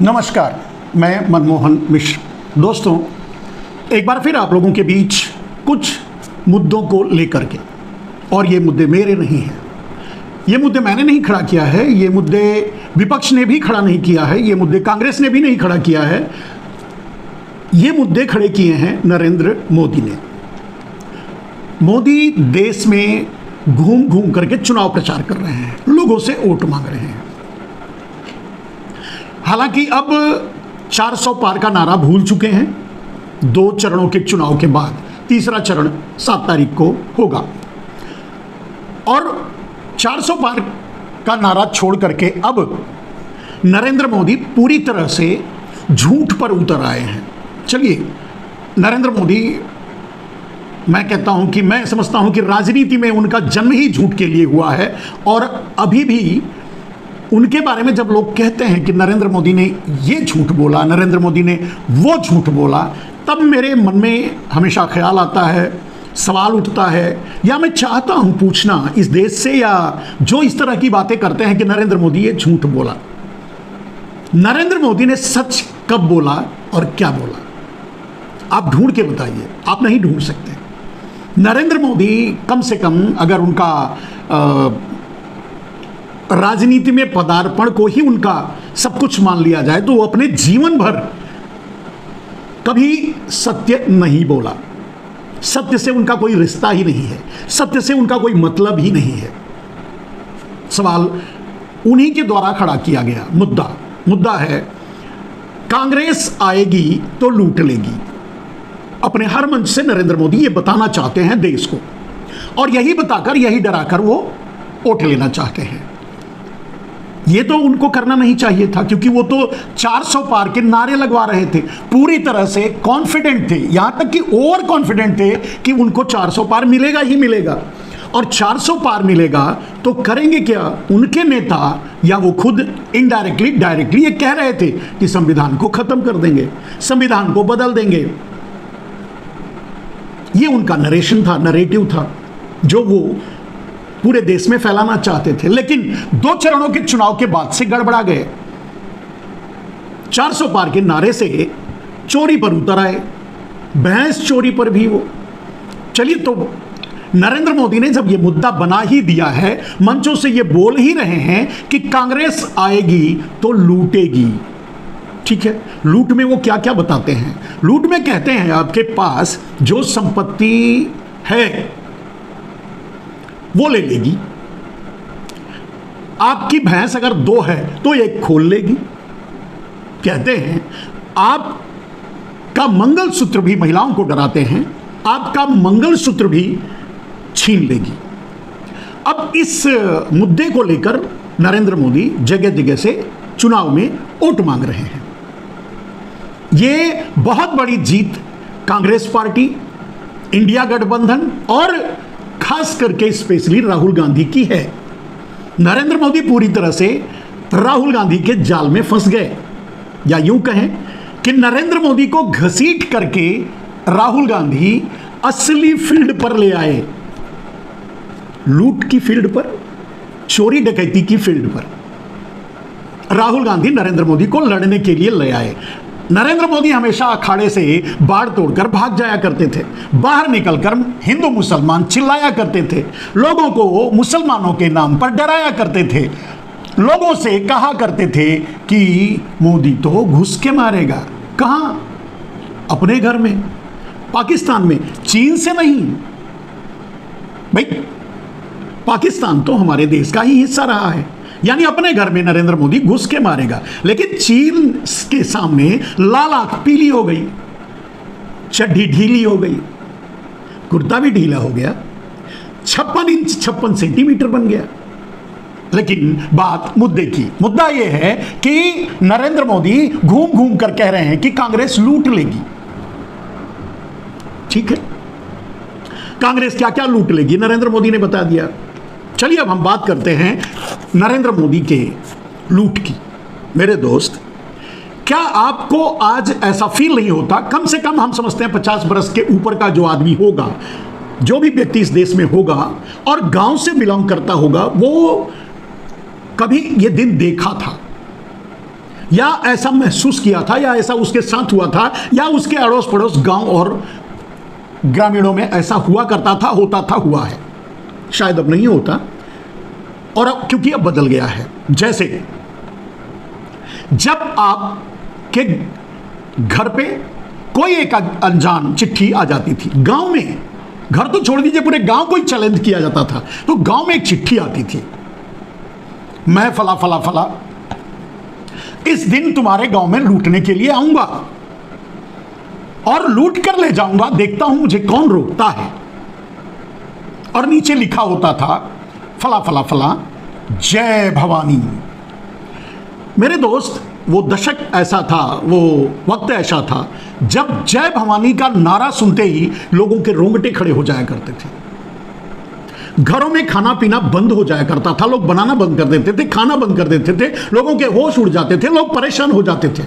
नमस्कार, मैं मनमोहन मिश्र। दोस्तों, एक बार फिर आप लोगों के बीच कुछ मुद्दों को लेकर के, और ये मुद्दे मेरे नहीं हैं, ये मुद्दे मैंने नहीं खड़ा किया है, ये मुद्दे विपक्ष ने भी खड़ा नहीं किया है, ये मुद्दे कांग्रेस ने भी नहीं खड़ा किया है, ये मुद्दे खड़े किए हैं नरेंद्र मोदी ने। मोदी देश में घूम घूम करके चुनाव प्रचार कर रहे हैं, लोगों से वोट मांग रहे हैं। हालांकि अब 400 पार का नारा भूल चुके हैं। 2 चरणों के चुनाव के बाद तीसरा चरण 7 तारीख को होगा, और 400 पार का नारा छोड़ करके अब नरेंद्र मोदी पूरी तरह से झूठ पर उतर आए हैं। चलिए, नरेंद्र मोदी, मैं कहता हूं कि मैं समझता हूं कि राजनीति में उनका जन्म ही झूठ के लिए हुआ है, और अभी भी उनके बारे में जब लोग कहते हैं कि नरेंद्र मोदी ने ये झूठ बोला, नरेंद्र मोदी ने वो झूठ बोला, तब मेरे मन में हमेशा ख्याल आता है, सवाल उठता है, या मैं चाहता हूं पूछना इस देश से, या जो इस तरह की बातें करते हैं कि नरेंद्र मोदी ये झूठ बोला, नरेंद्र मोदी ने सच कब बोला और क्या बोला? आप ढूंढ के बताइए। आप नहीं ढूंढ सकते। नरेंद्र मोदी कम से कम, अगर उनका राजनीति में पदार्पण को ही उनका सब कुछ मान लिया जाए, तो वो अपने जीवन भर कभी सत्य नहीं बोला। सत्य से उनका कोई रिश्ता ही नहीं है, सत्य से उनका कोई मतलब ही नहीं है। सवाल उन्हीं के द्वारा खड़ा किया गया मुद्दा है, कांग्रेस आएगी तो लूट लेगी। अपने हर मंच से नरेंद्र मोदी ये बताना चाहते हैं देश को, और यही बताकर, यही डराकर वो वोट लेना चाहते हैं। ये तो उनको करना नहीं चाहिए था, क्योंकि वो तो 400 पार के नारे लगवा रहे थे, पूरी तरह से कॉन्फिडेंट थे, यहां तक कि ओवर कॉन्फिडेंट थे कि उनको 400 पार मिलेगा ही मिलेगा। और 400 पार मिलेगा तो करेंगे क्या उनके नेता, या वो खुद इनडायरेक्टली डायरेक्टली ये कह रहे थे कि संविधान को खत्म कर देंगे, संविधान को बदल देंगे। ये उनका नरेशन था, नरेटिव था, जो वो पूरे देश में फैलाना चाहते थे। लेकिन 2 चरणों के चुनाव के बाद से गड़बड़ा गए। 400 पार के नारे से चोरी पर उतर आए, भैंस चोरी पर भी वो। चलिए, तो नरेंद्र मोदी ने जब ये मुद्दा बना ही दिया है, मंचों से ये बोल ही रहे हैं कि कांग्रेस आएगी तो लूटेगी। ठीक है, लूट में वो क्या क्या बताते हैं? लूट में कहते हैं आपके पास जो संपत्ति है वो ले लेगी, आपकी भैंस अगर 2 है तो 1 खोल लेगी। कहते हैं आपका मंगलसूत्र भी, महिलाओं को डराते हैं, आपका मंगलसूत्र भी छीन लेगी। अब इस मुद्दे को लेकर नरेंद्र मोदी जगह जगह से चुनाव में वोट मांग रहे हैं। ये बहुत बड़ी जीत कांग्रेस पार्टी, इंडिया गठबंधन और खास करके स्पेशली राहुल गांधी की है। नरेंद्र मोदी पूरी तरह से राहुल गांधी के जाल में फंस गए, या यूं कहें कि नरेंद्र मोदी को घसीट करके राहुल गांधी असली फील्ड पर ले आए, लूट की फील्ड पर, चोरी डकैती की फील्ड पर राहुल गांधी नरेंद्र मोदी को लड़ने के लिए ले आए। नरेंद्र मोदी हमेशा अखाड़े से बाड़ तोड़कर भाग जाया करते थे, बाहर निकलकर हिंदू मुसलमान चिल्लाया करते थे, लोगों को मुसलमानों के नाम पर डराया करते थे, लोगों से कहा करते थे कि मोदी तो घुस के मारेगा। कहां? अपने घर में, पाकिस्तान में, चीन से नहीं। भाई, पाकिस्तान तो हमारे देश का ही हिस्सा रहा है, यानी अपने घर में नरेंद्र मोदी घुस के मारेगा। लेकिन चीन के सामने लाल आंख पीली हो गई, चड्ढी ढीली हो गई, कुर्ता भी ढीला हो गया, 56 इंच 56 सेंटीमीटर बन गया। लेकिन बात मुद्दे की, मुद्दा यह है कि नरेंद्र मोदी घूम घूम कर कह रहे हैं कि कांग्रेस लूट लेगी। ठीक है, कांग्रेस क्या क्या लूट लेगी नरेंद्र मोदी ने बता दिया। चलिए, अब हम बात करते हैं नरेंद्र मोदी के लूट की। मेरे दोस्त, क्या आपको आज ऐसा फील नहीं होता, कम से कम हम समझते हैं 50 बरस के ऊपर का जो आदमी होगा, जो भी व्यक्ति इस देश में होगा और गांव से बिलोंग करता होगा, वो कभी ये दिन देखा था या ऐसा महसूस किया था, या ऐसा उसके साथ हुआ था, या उसके अड़ोस पड़ोस गांव और ग्रामीणों में ऐसा हुआ करता था, होता था, हुआ है। शायद अब नहीं होता, और अब क्योंकि अब बदल गया है। जैसे जब आपके घर पे कोई एक अनजान चिट्ठी आ जाती थी, गांव में, घर तो छोड़ दीजिए, पूरे गांव को ही चैलेंज किया जाता था, तो गांव में एक चिट्ठी आती थी, मैं फला फला फला इस दिन तुम्हारे गांव में लूटने के लिए आऊंगा और लूट कर ले जाऊंगा, देखता हूं मुझे कौन रोकता है। और नीचे लिखा होता था फला फला फला, जय भवानी। मेरे दोस्त, वो दशक ऐसा था, वो वक्त ऐसा था जब जय भवानी का नारा सुनते ही लोगों के रोंगटे खड़े हो जाया करते थे। घरों में खाना पीना बंद हो जाया करता था, लोग बनाना बंद कर देते थे, खाना बंद कर देते थे, लोगों के होश उड़ जाते थे, लोग परेशान हो जाते थे,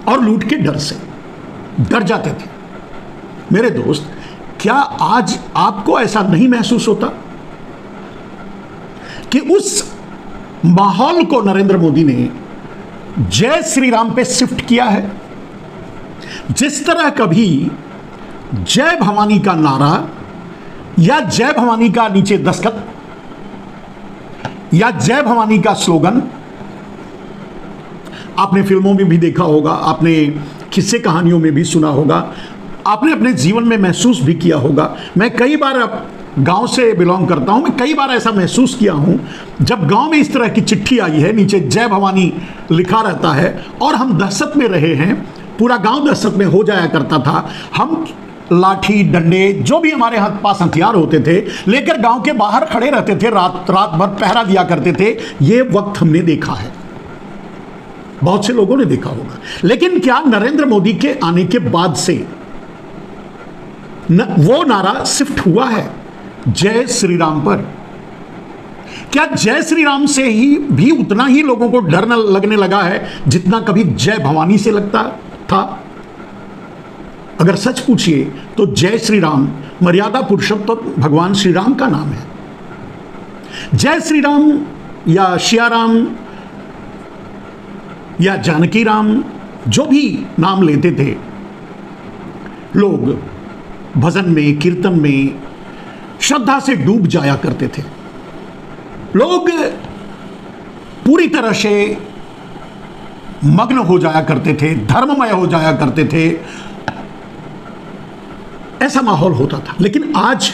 और लूट के डर से डर जाते थे। मेरे दोस्त, क्या आज आपको ऐसा नहीं महसूस होता कि उस माहौल को नरेंद्र मोदी ने जय श्री राम पे शिफ्ट किया है? जिस तरह कभी जय भवानी का नारा या जय भवानी का नीचे दस्तखत या जय भवानी का स्लोगन आपने फिल्मों में भी देखा होगा, आपने किस्से कहानियों में भी सुना होगा, आपने अपने जीवन में महसूस भी किया होगा। मैं कई बार गांव से बिलोंग करता हूं, मैं कई बार ऐसा महसूस किया हूं, जब गांव में इस तरह की चिट्ठी आई है, नीचे जय भवानी लिखा रहता है, और हम दहशत में रहे हैं, पूरा गांव दहशत में हो जाया करता था। हम लाठी डंडे जो भी हमारे हाथ पास हथियार होते थे लेकर गांव के बाहर खड़े रहते थे, रात भर पहरा दिया करते थे। ये वक्त हमने देखा है, बहुत से लोगों ने देखा होगा। लेकिन क्या नरेंद्र मोदी के आने के बाद से वो नारा शिफ्ट हुआ है जय श्री राम पर? क्या जय श्री राम से ही भी उतना ही लोगों को डर न लगने लगा है जितना कभी जय भवानी से लगता था? अगर सच पूछिए तो जय श्री राम मर्यादा पुरुषोत्तम तो भगवान श्री राम का नाम है। जय श्री राम या शिया राम या जानकी राम, जो भी नाम लेते थे लोग, भजन में, कीर्तन में श्रद्धा से डूब जाया करते थे। लोग पूरी तरह से मग्न हो जाया करते थे, धर्ममय हो जाया करते थे, ऐसा माहौल होता था। लेकिन आज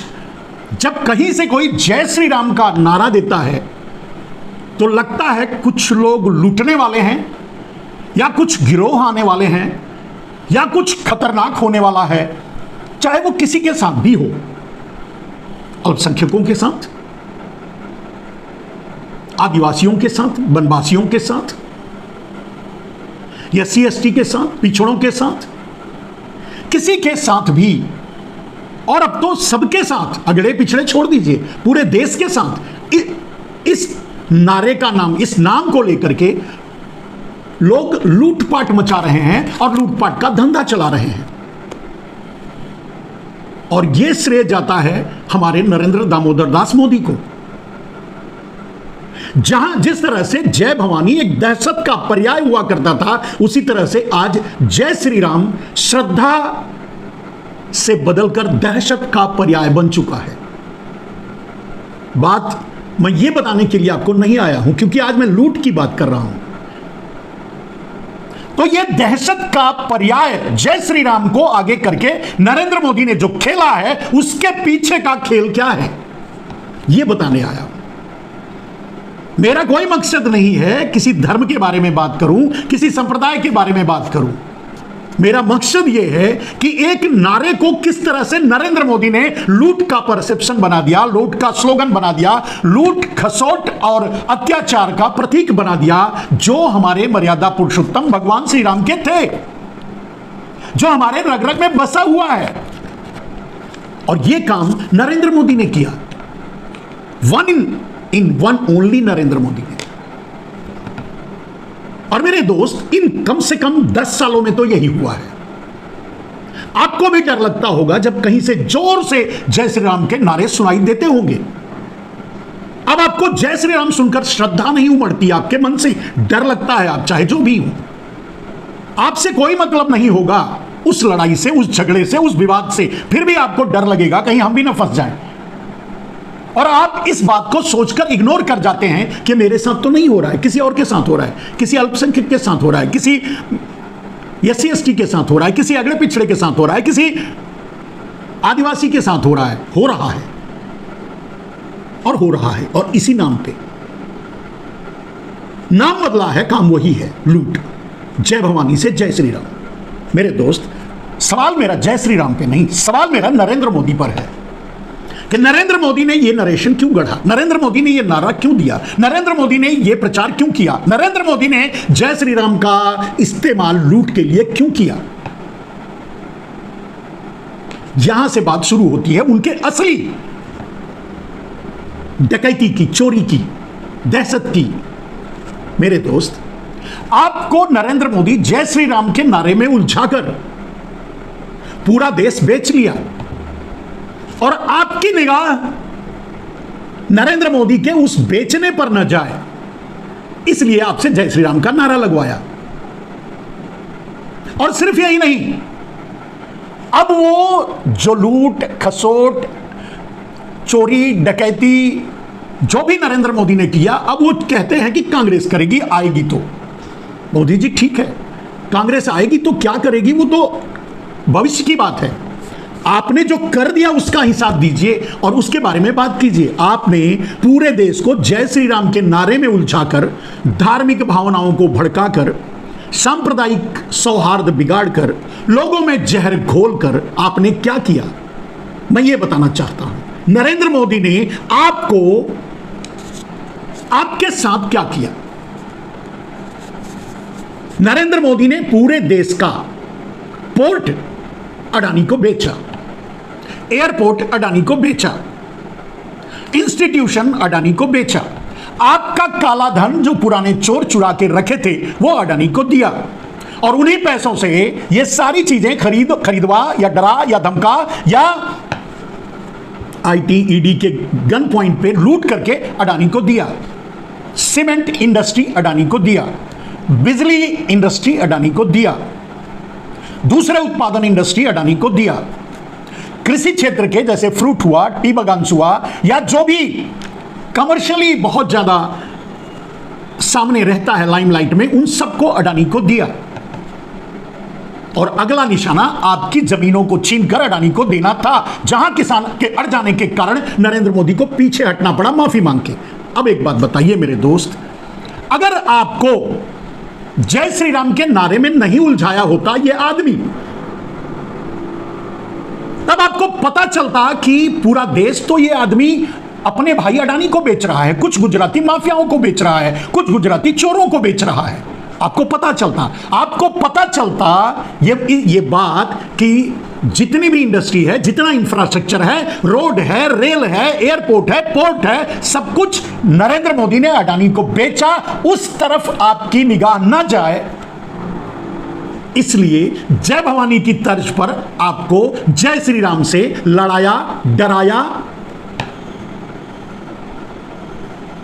जब कहीं से कोई जय श्री राम का नारा देता है तो लगता है कुछ लोग लूटने वाले हैं, या कुछ गिरोह आने वाले हैं, या कुछ खतरनाक होने वाला है, चाहे वो किसी के साथ भी हो, अल्पसंख्यकों के साथ, आदिवासियों के साथ, वनवासियों के साथ, या SC/ST के साथ, पिछड़ों के साथ, किसी के साथ भी, और अब तो सबके साथ, अगड़े पिछड़े छोड़ दीजिए, पूरे देश के साथ इस नारे का नाम, इस नाम को लेकर के लोग लूटपाट मचा रहे हैं और लूटपाट का धंधा चला रहे हैं। और यह श्रेय जाता है हमारे नरेंद्र दामोदर दास मोदी को। जहां जिस तरह से जय भवानी एक दहशत का पर्याय हुआ करता था, उसी तरह से आज जय श्री राम श्रद्धा से बदलकर दहशत का पर्याय बन चुका है। बात मैं ये बताने के लिए आपको नहीं आया हूं, क्योंकि आज मैं लूट की बात कर रहा हूं। तो यह दहशत का पर्याय जय श्री राम को आगे करके नरेंद्र मोदी ने जो खेला है, उसके पीछे का खेल क्या है, यह बताने आया हूं। मेरा कोई मकसद नहीं है किसी धर्म के बारे में बात करूं, किसी संप्रदाय के बारे में बात करूं। मेरा मकसद यह है कि एक नारे को किस तरह से नरेंद्र मोदी ने लूट का परसेप्शन बना दिया, लूट का स्लोगन बना दिया, लूट, खसोट और अत्याचार का प्रतीक बना दिया, जो हमारे मर्यादा पुरुषोत्तम भगवान श्री राम के थे, जो हमारे रग रग में बसा हुआ है। और यह काम नरेंद्र मोदी ने किया, वन ओनली नरेंद्र मोदी ने। और मेरे दोस्त, इन कम से कम 10 सालों में तो यही हुआ है। आपको भी डर लगता होगा जब कहीं से जोर से जय श्री राम के नारे सुनाई देते होंगे। अब आप आपको जय श्री राम सुनकर श्रद्धा नहीं उमड़ती, आपके मन से डर लगता है, आप चाहे जो भी हो, आपसे कोई मतलब नहीं होगा उस लड़ाई से, उस झगड़े से, उस विवाद से, फिर भी आपको डर लगेगा कहीं हम भी ना फंस जाएं, और आप इस बात को सोचकर इग्नोर कर जाते हैं कि मेरे साथ तो नहीं हो रहा है, किसी और के साथ हो रहा है, किसी अल्पसंख्यक के साथ हो रहा है, किसी SC ST के साथ हो रहा है, किसी अगड़े पिछड़े के साथ हो रहा है, किसी आदिवासी के साथ हो रहा है, हो रहा है और हो रहा है। और इसी नाम पे नाम बदला है, काम वही है, लूट। जय भवानी से जय श्री राम। मेरे दोस्त, सवाल मेरा जय श्री राम पे नहीं, सवाल मेरा नरेंद्र मोदी पर है कि नरेंद्र मोदी ने यह नरेशन क्यों गढ़ा, नरेंद्र मोदी ने यह नारा क्यों दिया, नरेंद्र मोदी ने यह प्रचार क्यों किया, नरेंद्र मोदी ने जय श्री राम का इस्तेमाल लूट के लिए क्यों किया। यहां से बात शुरू होती है उनके असली डकैती की, चोरी की, दहशत की। मेरे दोस्त, आपको नरेंद्र मोदी जय श्री राम के नारे में उलझाकर पूरा देश बेच लिया, और आपकी निगाह नरेंद्र मोदी के उस बेचने पर न जाए, इसलिए आपसे जय श्री राम का नारा लगवाया। और सिर्फ यही नहीं, अब वो जो लूट खसोट, चोरी डकैती जो भी नरेंद्र मोदी ने किया, अब वो कहते हैं कि कांग्रेस करेगी, आएगी तो। मोदी जी ठीक है, कांग्रेस आएगी तो क्या करेगी वो तो भविष्य की बात है, आपने जो कर दिया उसका हिसाब दीजिए और उसके बारे में बात कीजिए। आपने पूरे देश को जय श्री राम के नारे में उलझाकर, धार्मिक भावनाओं को भड़काकर, सांप्रदायिक सौहार्द बिगाड़कर, लोगों में जहर घोलकर आपने क्या किया, मैं ये बताना चाहता हूं। नरेंद्र मोदी ने आपको, आपके साथ क्या किया। नरेंद्र मोदी ने पूरे देश का पोर्ट अडानी को बेचा, एयरपोर्ट अडानी को बेचा, इंस्टीट्यूशन अडानी को बेचा, आपका काला धन जो पुराने चोर चुरा के रखे थे वो अडानी को दिया, और उन्हीं पैसों से ये सारी चीजें खरीदवा या डरा या धमका या IT ED के गन पॉइंट पे लूट करके अडानी को दिया। सीमेंट इंडस्ट्री अडानी को दिया, बिजली इंडस्ट्री अडानी को दिया, दूसरे उत्पादन इंडस्ट्री अडानी को दिया, कृषि क्षेत्र के जैसे फ्रूट हुआ, टी बगान्स हुआ, या जो भी कमर्शियली बहुत ज्यादा सामने रहता है लाइमलाइट में, उन सबको अडानी को दिया। और अगला निशाना आपकी जमीनों को छीनकर अडानी को देना था, जहां किसान के अड़ जाने के कारण नरेंद्र मोदी को पीछे हटना पड़ा माफी मांग के। अब एक बात बताइए मेरे दोस्त, अगर आपको जय श्री राम के नारे में नहीं उलझाया होता ये आदमी, तब आपको पता चलता कि पूरा देश तो ये आदमी अपने भाई अडानी को बेच रहा है, कुछ गुजराती माफियाओं को बेच रहा है, कुछ गुजराती चोरों को बेच रहा है। आपको पता चलता ये बात कि जितनी भी इंडस्ट्री है, जितना इंफ्रास्ट्रक्चर है, रोड है, रेल है, एयरपोर्ट है, पोर्ट है, सब कुछ नरेंद्र मोदी ने अडानी को बेचा, उस तरफ आपकी निगाह न जाए। इसलिए जय भवानी की तर्ज पर आपको जय श्री राम से लड़ाया, डराया।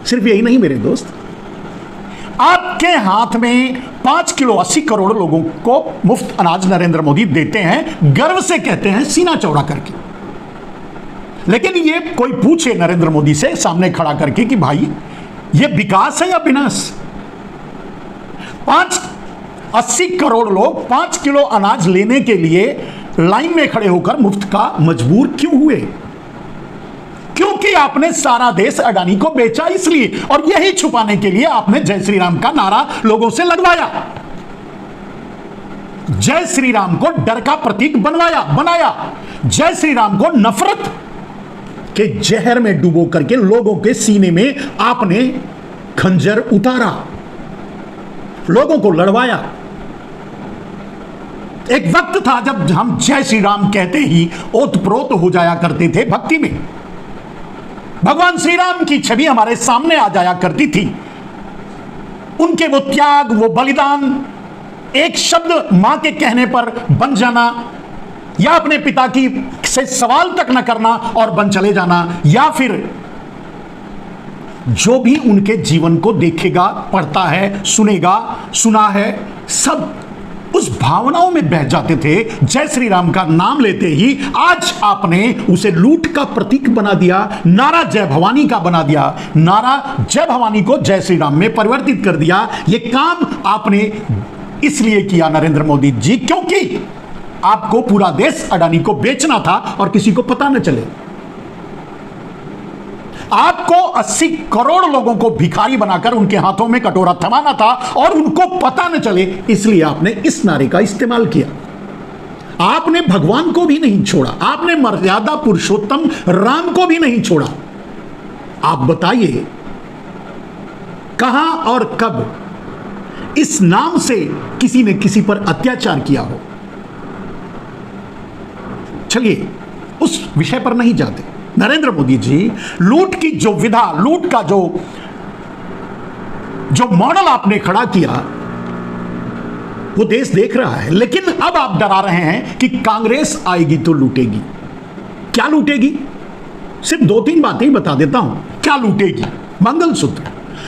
सिर्फ यही नहीं मेरे दोस्त, आपके हाथ में 5 किलो 80 करोड़ लोगों को मुफ्त अनाज नरेंद्र मोदी देते हैं, गर्व से कहते हैं, सीना चौड़ा करके। लेकिन ये कोई पूछे नरेंद्र मोदी से सामने खड़ा करके कि भाई ये विकास है या विनाश? 80 करोड़ लोग 5 किलो अनाज लेने के लिए लाइन में खड़े होकर मुफ्त का मजबूर क्यों हुए? क्योंकि आपने सारा देश अडानी को बेचा, इसलिए। और यही छुपाने के लिए आपने जय श्री राम का नारा लोगों से लगवाया, जय श्री राम को डर का प्रतीक बनाया, जय श्री राम को नफरत के जहर में डुबो करके लोगों के सीने में आपने खंजर उतारा, लोगों को लड़वाया। एक वक्त था जब हम जय श्री राम कहते ही ओतप्रोत हो जाया करते थे भक्ति में, भगवान श्री राम की छवि हमारे सामने आ जाया करती थी, उनके वो त्याग, वो बलिदान, एक शब्द मां के कहने पर बन जाना, या अपने पिता की से सवाल तक न करना और बन चले जाना, या फिर जो भी उनके जीवन को देखेगा, पढ़ता है, सुनेगा, सुना है, सब उस भावनाओं में बह जाते थे। जय श्री राम का नाम लेते ही आज आपने उसे लूट का प्रतीक बना दिया, नारा जय भवानी का बना दिया, नारा जय भवानी को जय श्री राम में परिवर्तित कर दिया। यह काम आपने इसलिए किया नरेंद्र मोदी जी, क्योंकि आपको पूरा देश अडानी को बेचना था और किसी को पता न चले। आपको 80 करोड़ लोगों को भिखारी बनाकर उनके हाथों में कटोरा थमाना था और उनको पता न चले, इसलिए आपने इस नारे का इस्तेमाल किया। आपने भगवान को भी नहीं छोड़ा, आपने मर्यादा पुरुषोत्तम राम को भी नहीं छोड़ा। आप बताइए कहां और कब इस नाम से किसी ने किसी पर अत्याचार किया हो। चलिए उस विषय पर नहीं जाते। नरेंद्र मोदी जी लूट की जो विधा, लूट का जो मॉडल आपने खड़ा किया वो देश देख रहा है, लेकिन अब आप डरा रहे हैं कि कांग्रेस आएगी तो लूटेगी। क्या लूटेगी? सिर्फ 2-3 बातें ही बता देता हूं क्या लूटेगी। मंगलसूत्र।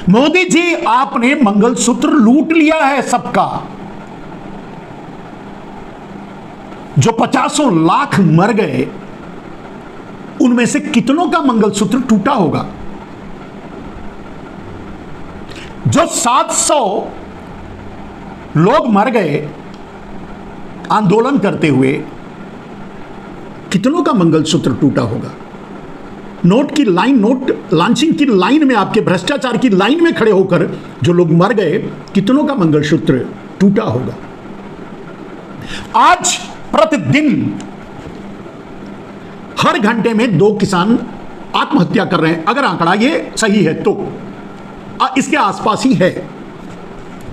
मोदी जी आपने मंगलसूत्र लूट लिया है सबका। जो 50 लाख मर गए उनमें से कितनों का मंगलसूत्र टूटा होगा? जो 700 लोग मर गए आंदोलन करते हुए, कितनों का मंगलसूत्र टूटा होगा? नोट की लाइन, नोट लॉन्चिंग की लाइन में, आपके भ्रष्टाचार की लाइन में खड़े होकर जो लोग मर गए, कितनों का मंगलसूत्र टूटा होगा? आज प्रतिदिन हर घंटे में 2 किसान आत्महत्या कर रहे हैं। अगर आंकड़ा ये सही है तो इसके आसपास ही है।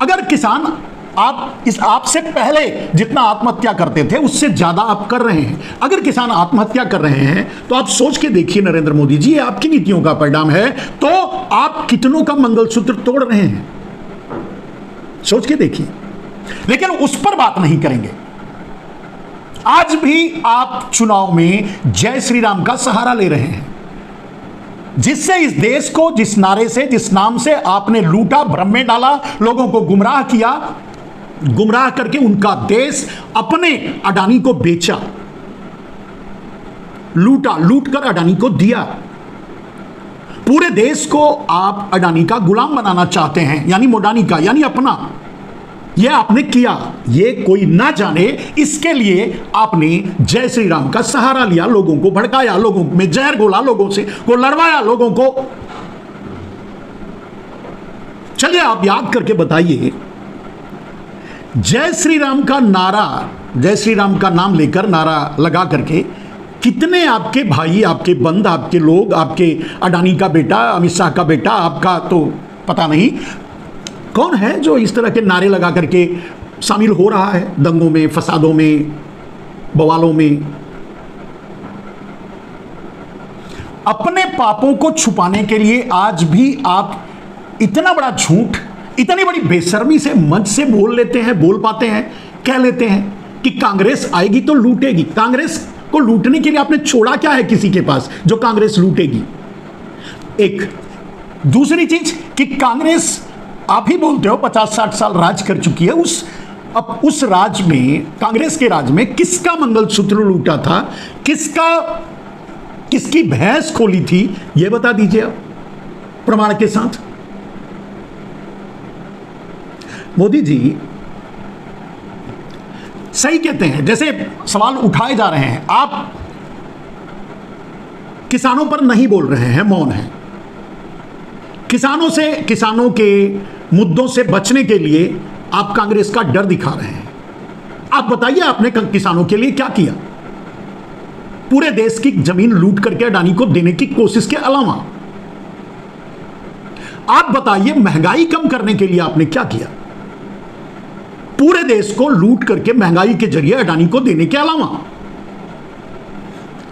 अगर किसान आपसे पहले जितना आत्महत्या करते थे उससे ज्यादा आप कर रहे हैं। अगर किसान आत्महत्या कर रहे हैं तो आप सोच के देखिए नरेंद्र मोदी जी, ये आपकी नीतियों का परिणाम है। तो आप कितनों का मंगलसूत्र तोड़ रहे हैं, सोच के देखिए। लेकिन उस पर बात नहीं करेंगे। आज भी आप चुनाव में जय श्री राम का सहारा ले रहे हैं, जिससे इस देश को, जिस नारे से, जिस नाम से आपने लूटा, भ्रम में डाला, लोगों को गुमराह किया, गुमराह करके उनका देश अपने अडानी को बेचा, लूटा, लूटकर अडानी को दिया। पूरे देश को आप अडानी का गुलाम बनाना चाहते हैं, यानी मोडानी का, यानी अपना। यह आपने किया, यह कोई ना जाने, इसके लिए आपने जय श्री राम का सहारा लिया, लोगों को भड़काया, लोगों में जहर घोला, लोगों से को लड़वाया, लोगों को। चलिए आप याद करके बताइए, जय श्री राम का नारा, जय श्री राम का नाम लेकर नारा लगा करके कितने आपके भाई, आपके बंद, आपके लोग, आपके अडानी का बेटा, अमित शाह का बेटा, आपका तो पता नहीं कौन है जो इस तरह के नारे लगा करके शामिल हो रहा है दंगों में, फसादों में, बवालों में। अपने पापों को छुपाने के लिए आज भी आप इतना बड़ा झूठ, इतनी बड़ी बेशर्मी से मंच से बोल लेते हैं, बोल पाते हैं, कह लेते हैं कि कांग्रेस आएगी तो लूटेगी। कांग्रेस को लूटने के लिए आपने छोड़ा क्या है किसी के पास जो कांग्रेस लूटेगी? एक दूसरी चीज कि कांग्रेस, आप ही बोलते हो 50-60 साल राज कर चुकी है, उस राज में, कांग्रेस के राज में किसका मंगलसूत्र लूटा था, किसकी भैंस खोली थी, यह बता दीजिए आप प्रमाण के साथ। मोदी जी सही कहते हैं, जैसे सवाल उठाए जा रहे हैं, आप किसानों पर नहीं बोल रहे हैं, मौन है। किसानों के मुद्दों से बचने के लिए आप कांग्रेस का डर दिखा रहे हैं। आप बताइए आपने किसानों के लिए क्या किया? पूरे देश की जमीन लूट करके अडानी को देने की कोशिश के अलावा आप बताइए महंगाई कम करने के लिए आपने क्या किया? पूरे देश को लूट करके महंगाई के जरिए अडानी को देने के अलावा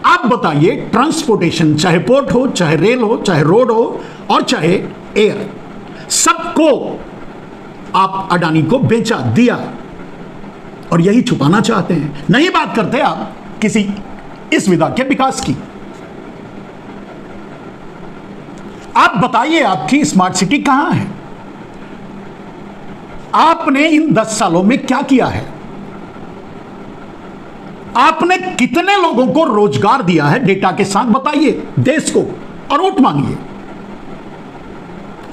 आप बताइए ट्रांसपोर्टेशन, चाहे पोर्ट हो, चाहे रेल हो, चाहे रोड हो और चाहे एयर, सबको आप अडानी को बेचा दिया और यही छुपाना चाहते हैं। नहीं बात करते आप किसी इस विधा के विकास की। आप बताइए, आपकी स्मार्ट सिटी कहां है? आपने इन 10 सालों में क्या किया है? आपने कितने लोगों को रोजगार दिया है? डेटा के साथ बताइए देश को और वोट मांगिए।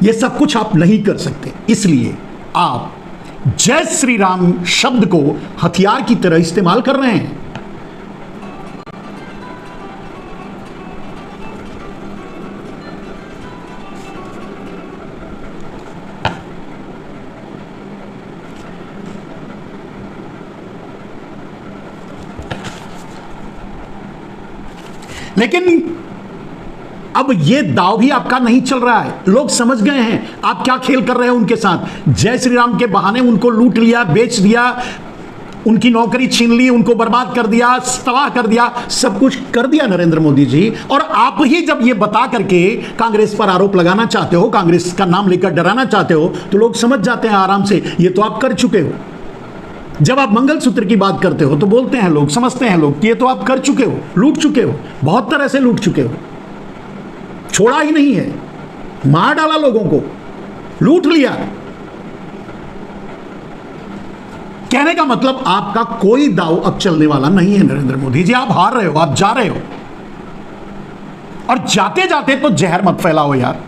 यह सब कुछ आप नहीं कर सकते, इसलिए आप जय श्री राम शब्द को हथियार की तरह इस्तेमाल कर रहे हैं। लेकिन अब यह दाव भी आपका नहीं चल रहा है। लोग समझ गए हैं आप क्या खेल कर रहे हैं उनके साथ। जय श्री राम के बहाने उनको लूट लिया, बेच दिया, उनकी नौकरी छीन ली, उनको बर्बाद कर दिया, तबाह कर दिया, सब कुछ कर दिया नरेंद्र मोदी जी। और आप ही जब ये बता करके कांग्रेस पर आरोप लगाना चाहते हो, कांग्रेस का नाम लेकर डराना चाहते हो, तो लोग समझ जाते हैं आराम से ये तो आप कर चुके हो। जब आप मंगलसूत्र की बात करते हो तो बोलते हैं लोग, समझते हैं लोग कि ये तो आप कर चुके हो, लूट चुके हो, बहुत तरह से लूट चुके हो, छोड़ा ही नहीं है, मार डाला लोगों को, लूट लिया। कहने का मतलब आपका कोई दाव अब चलने वाला नहीं है नरेंद्र मोदी जी। आप हार रहे हो, आप जा रहे हो, और जाते जाते तो जहर मत फैलाओ यार।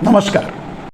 नमस्कार।